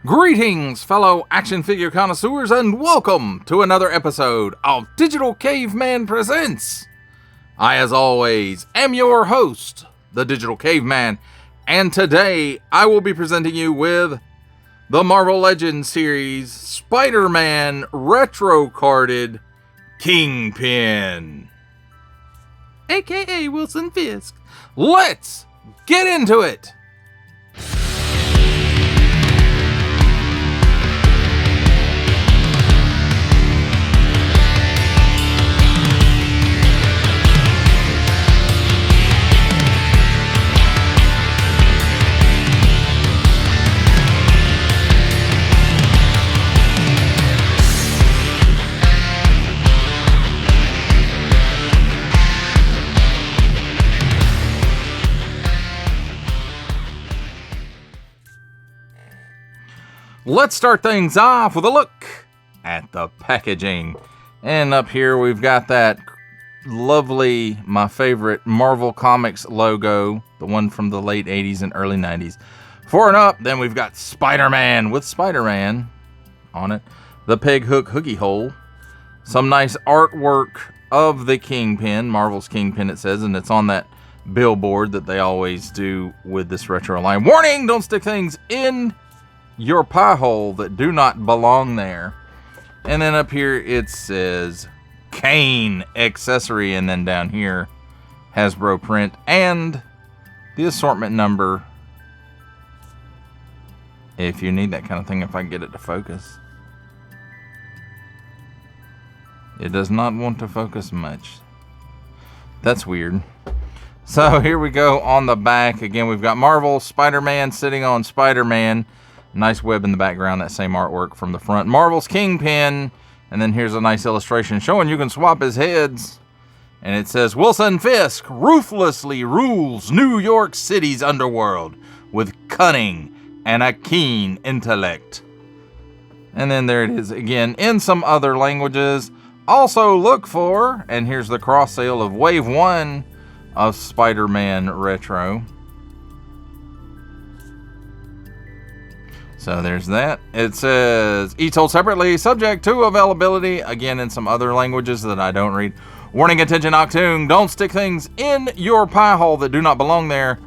Greetings, fellow action figure connoisseurs, and welcome to another episode of Digital Caveman Presents. I, as always, am your host, the Digital Caveman, and today I will be presenting you with the Marvel Legends series Spider-Man retro-carded Kingpin, aka Wilson Fisk. Let's get into it! Let's start things off with a look at the packaging. And up here we've got that lovely, my favorite Marvel Comics logo, the one from the late 80s and early 90s. For and up, then we've got Spider-Man with Spider-Man on it. The peg hook hooky hole. Some nice artwork of the Kingpin, Marvel's Kingpin it says, and it's on that billboard that they always do with this retro line. Warning, don't stick things in your pie hole that do not belong there. And then up here it says Kane accessory, and then down here Hasbro print and the assortment number if you need that kind of thing. If I can get it to focus, it does not want to focus much. That's weird. So here we go on the back. Again, we've got Marvel Spider-Man sitting on Spider-Man. Nice web in the background, that same artwork from the front. Marvel's Kingpin, and then here's a nice illustration showing you can swap his heads. And it says, Wilson Fisk ruthlessly rules New York City's underworld with cunning and a keen intellect. And then there it is again in some other languages. Also look for, and here's the cross sale of Wave 1 of Spider-Man Retro. So there's that. It says, each sold separately, subject to availability. Again, in some other languages that I don't read. Warning, attention, Octoon. Don't stick things in your pie hole that do not belong there.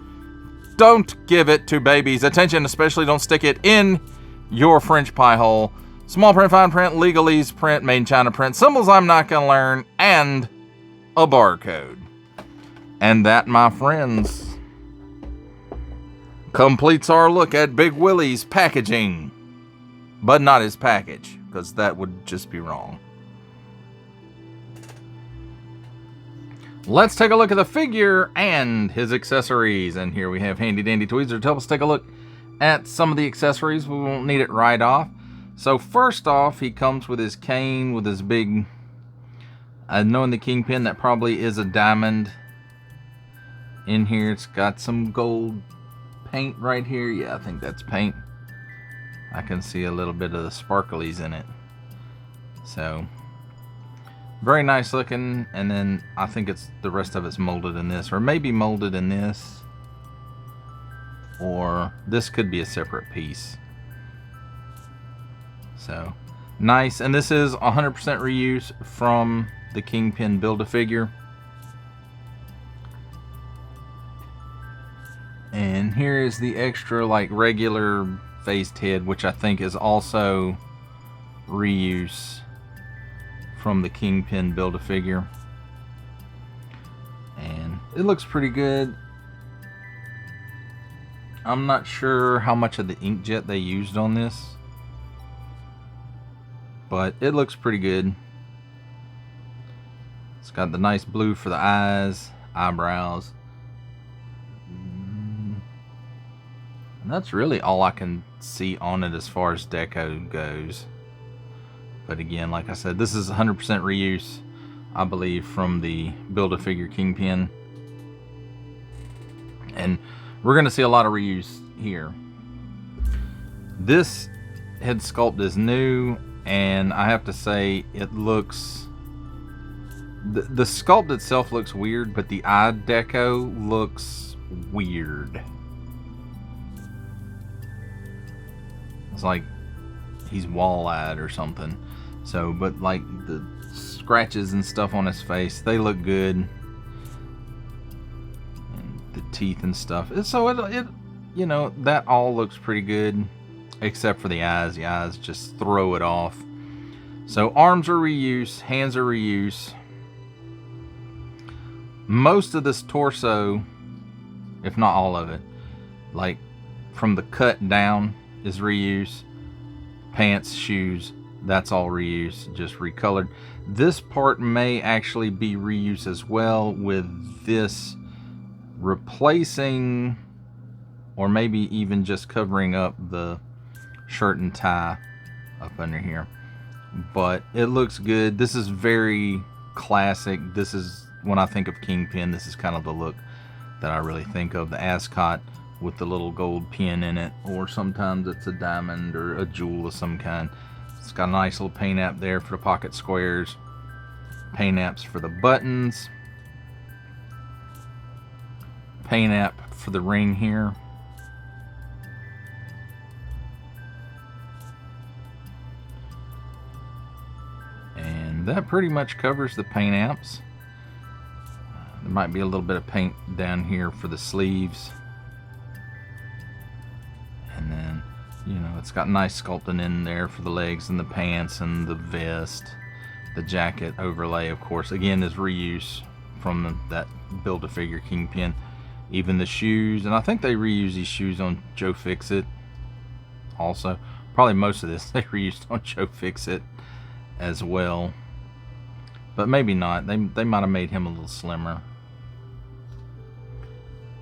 Don't give it to babies. Attention, especially don't stick it in your French pie hole. Small print, fine print, legalese print, made in China print, symbols I'm not going to learn, and a barcode. And that, my friends, completes our look at Big Willie's packaging, but not his package, because that would just be wrong. Let's take a look at the figure and his accessories, and here we have handy dandy tweezers to help us take a look at some of the accessories. We won't need it right off. So first off, he comes with his cane, with his big, knowing the Kingpin, that probably is a diamond. In here it's got some gold paint right here. Yeah, I think that's paint. I can see a little bit of the sparklies in it. So very nice looking. And then I think it's the rest of it's molded in this, or maybe molded in this, or this could be a separate piece. So nice. And this is 100% reuse from the Kingpin Build-A-Figure. And here is the extra, like, regular faced head, which I think is also reuse from the Kingpin Build-A-Figure. And it looks pretty good. I'm not sure how much of the inkjet they used on this, but it looks pretty good. It's got the nice blue for the eyes, eyebrows. And that's really all I can see on it as far as deco goes. But again, like I said, this is 100% reuse, I believe, from the Build-A-Figure Kingpin. And we're going to see a lot of reuse here. This head sculpt is new, and I have to say it looks... The sculpt itself looks weird, but the eye deco looks weird. It's like he's wall-eyed or something. So, but like the scratches and stuff on his face, they look good. And the teeth and stuff. So it you know, that all looks pretty good, except for the eyes. The eyes just throw it off. So arms are reuse, hands are reuse. Most of this torso, if not all of it, like from the cut down, is reuse. Pants, shoes, that's all reuse, just recolored. This part may actually be reuse as well, with this replacing or maybe even just covering up the shirt and tie up under here. But it looks good. This is very classic. This is, when I think of Kingpin, this is kind of the look that I really think of. The ascot with the little gold pin in it, or sometimes it's a diamond or a jewel of some kind. It's got a nice little paint app there for the pocket squares, paint apps for the buttons, paint app for the ring here. And that pretty much covers the paint apps. There might be a little bit of paint down here for the sleeves. And then, you know, it's got nice sculpting in there for the legs and the pants and the vest. The jacket overlay, of course, again, is reuse from that Build-A-Figure Kingpin. Even the shoes, and I think they reuse these shoes on Joe Fix-It also. Probably most of this they reused on Joe Fix-It as well. But maybe not. They might have made him a little slimmer.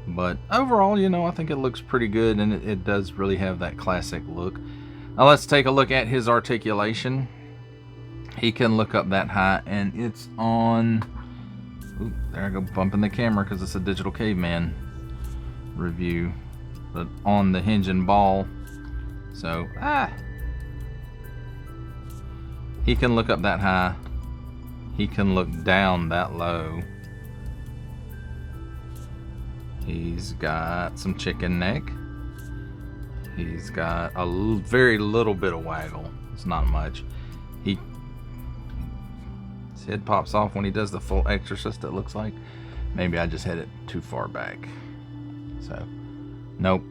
But overall, you know, I think it looks pretty good, and it does really have that classic look. Now let's take a look at his articulation. He can look up that high, and it's on... Ooh, there I go, bumping the camera because it's a Digital Caveman review. But on the hinge and ball. So, he can look up that high. He can look down that low. He's got some chicken neck. He's got a very little bit of waggle. It's not much. His head pops off when he does the full exorcist, it looks like. Maybe I just had it too far back. So, nope.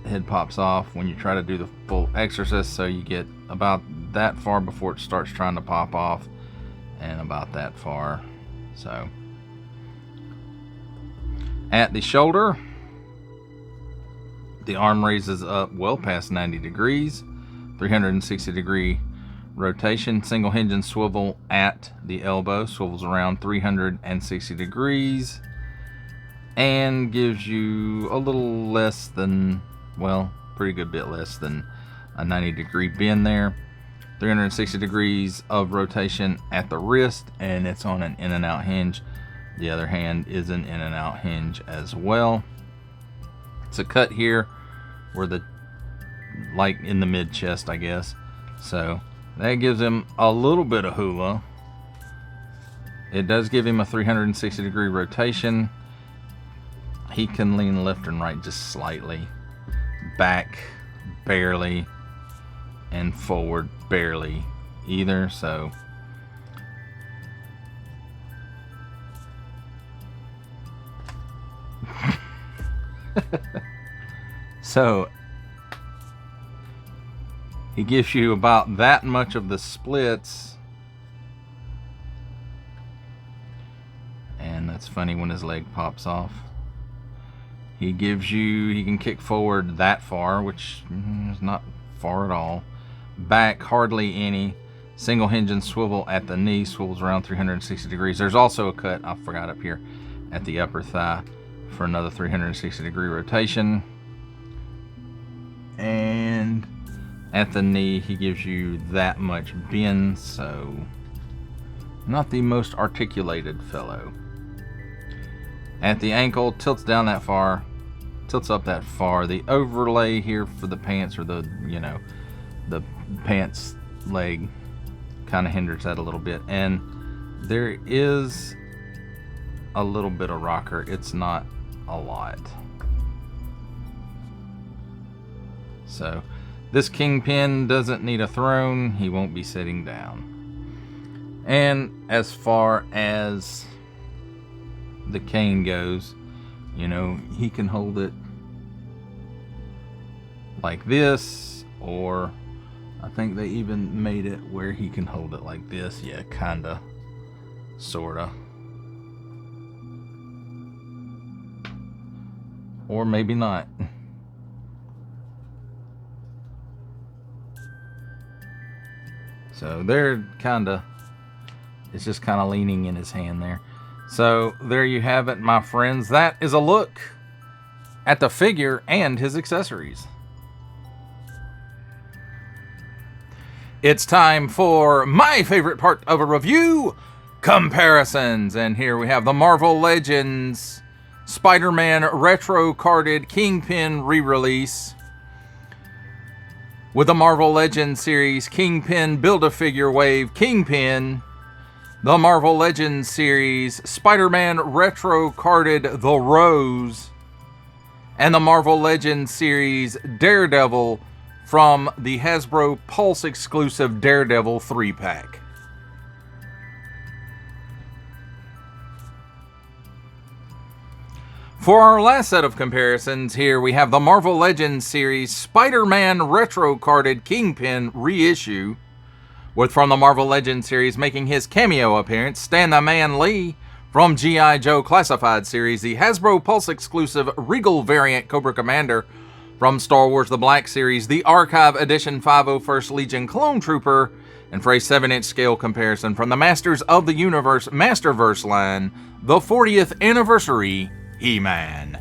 Head pops off when you try to do the full exorcist, so you get about that far before it starts trying to pop off, and about that far. So, at the shoulder, the arm raises up well past 90 degrees, 360 degree rotation, single hinge and swivel at the elbow, swivels around 360 degrees, and gives you a little less than, well, pretty good bit less than a 90 degree bend there. 360 degrees of rotation at the wrist, and it's on an in and out hinge. The other hand is an in and out hinge as well. It's a cut here where the, like in the mid chest, I guess. So that gives him a little bit of hula. It does give him a 360 degree rotation. He can lean left and right just slightly. Back barely. And forward barely either. So so he gives you about that much of the splits, and that's funny when his leg pops off. He can kick forward that far, which is not far at all. Back hardly any. Single hinge and swivel at the knee, swivels around 360 degrees. There's also a cut, I forgot, up here at the upper thigh for another 360 degree rotation. And at the knee, he gives you that much bend, so not the most articulated fellow. At the ankle, tilts down that far, tilts up that far. The overlay here for the pants, or the, you know, the pants leg, kind of hinders that a little bit. And there is a little bit of rocker. It's not a lot. So This Kingpin doesn't need a throne. He won't be sitting down. And as far as the cane goes, you know, he can hold it like this, or I think they even made it where he can hold it like this. Yeah, kinda, sorta. Or maybe not. So they're kinda, it's just kinda leaning in his hand there. So there you have it, my friends. That is a look at the figure and his accessories. It's time for my favorite part of a review, comparisons. And here we have the Marvel Legends Spider-Man retro carded Kingpin re-release with the Marvel Legends series Kingpin Build-A-Figure Wave Kingpin, the Marvel Legends series Spider-Man retro carded The Rose, and the Marvel Legends series Daredevil from the Hasbro Pulse exclusive Daredevil 3-pack. For our last set of comparisons, here we have the Marvel Legends series Spider-Man retro carded Kingpin reissue, with from the Marvel Legends series making his cameo appearance, Stan the Man Lee. From G.I. Joe Classified series, the Hasbro Pulse exclusive Regal variant Cobra Commander. From Star Wars The Black Series, the Archive Edition 501st Legion Clone Trooper. And for a 7-inch scale comparison from the Masters of the Universe Masterverse line, the 40th Anniversary He-Man.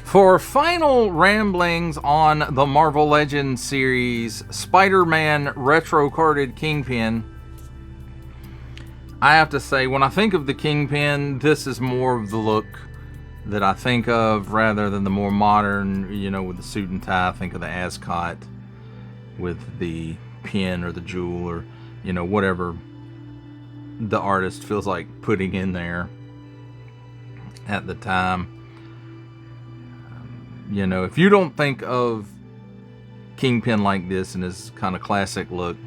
For final ramblings on the Marvel Legends series Spider-Man retro carded Kingpin, I have to say, when I think of the Kingpin, this is more of the look that I think of rather than the more modern, you know, with the suit and tie. I think of the ascot with the pin or the jewel or, you know, whatever the artist feels like putting in there at the time. You know, if you don't think of Kingpin like this and his kind of classic look,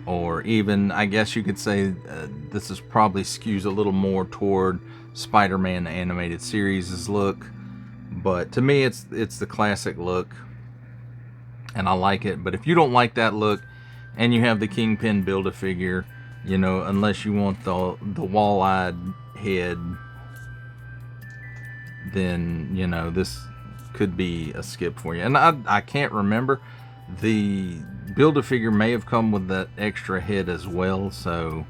or even, I guess you could say, this is probably skews a little more toward Spider-Man animated series' look, but to me it's the classic look, and I like it. But if you don't like that look, and you have the Kingpin Build-A-Figure, you know, unless you want the wall-eyed head, then, you know, this could be a skip for you. And I can't remember, the Build-A-Figure may have come with that extra head as well, so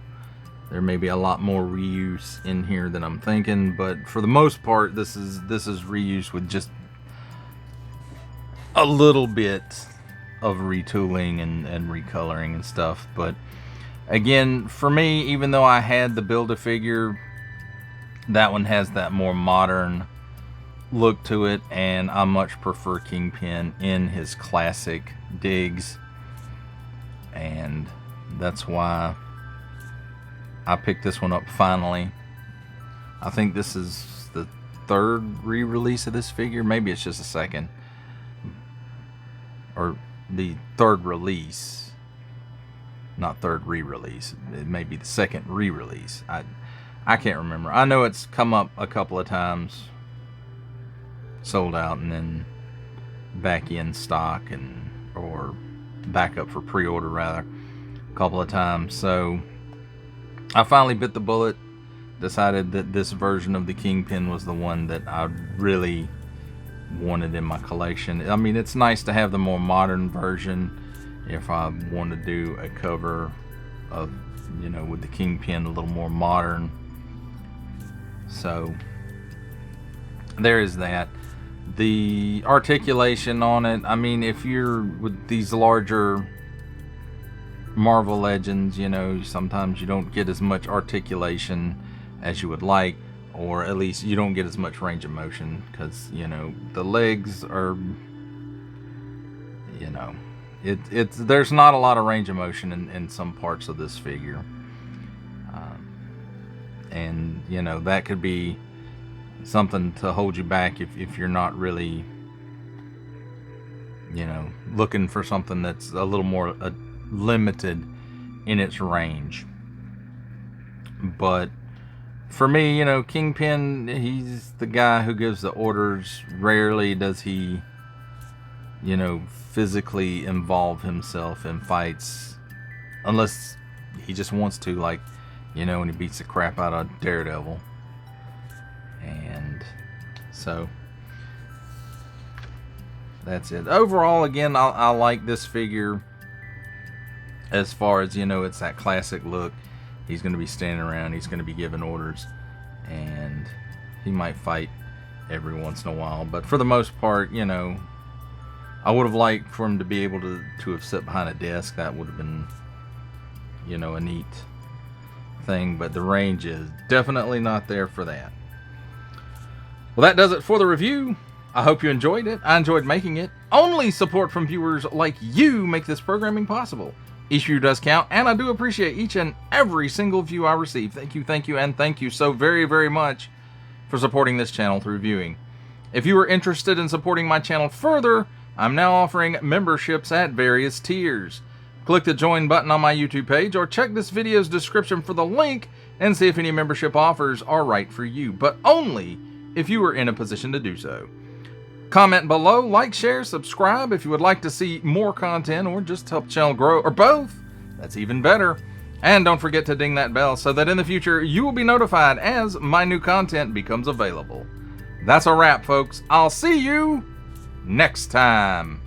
there may be a lot more reuse in here than I'm thinking. But for the most part, this is reuse with just a little bit of retooling and recoloring and stuff. But again, for me, even though I had the Build-A-Figure, that one has that more modern look to it, and I much prefer Kingpin in his classic digs, and that's why I picked this one up finally. I think this is the third re-release of this figure. Maybe it's just a second, or the third release, not third re-release. It may be the second re-release. I can't remember. I know it's come up a couple of times, sold out, and then back in stock, and or back up for pre-order rather, a couple of times. So I finally bit the bullet, decided that this version of the Kingpin was the one that I really wanted in my collection. I mean, it's nice to have the more modern version if I want to do a cover of, you know, with the Kingpin a little more modern. So there is that. The articulation on it, I mean, if you're with these larger Marvel Legends, you know, sometimes you don't get as much articulation as you would like, or at least you don't get as much range of motion, because, you know, the legs are, you know, there's not a lot of range of motion in some parts of this figure. And, you know, that could be something to hold you back if you're not really, you know, looking for something that's a little more limited in its range. But for me, you know, Kingpin, he's the guy who gives the orders. Rarely does he, you know, physically involve himself in fights, unless he just wants to, like, you know, when he beats the crap out of Daredevil. And so that's it. Overall, again, I like this figure as far as, you know, it's that classic look. He's going to be standing around, he's going to be giving orders, and he might fight every once in a while. But for the most part, you know, I would have liked for him to be able to have sit behind a desk. That would have been, you know, a neat thing. But the range is definitely not there for that. Well, that does it for the review. I hope you enjoyed it. I enjoyed making it. Only support from viewers like you make this programming possible. Each view does count, and I do appreciate each and every single view I receive. Thank you, and thank you so very, very much for supporting this channel through viewing. If you are interested in supporting my channel further, I'm now offering memberships at various tiers. Click the join button on my YouTube page, or check this video's description for the link and see if any membership offers are right for you, but only if you are in a position to do so. Comment below, like, share, subscribe if you would like to see more content or just help the channel grow, or both. That's even better. And don't forget to ding that bell so that in the future you will be notified as my new content becomes available. That's a wrap, folks. I'll see you next time.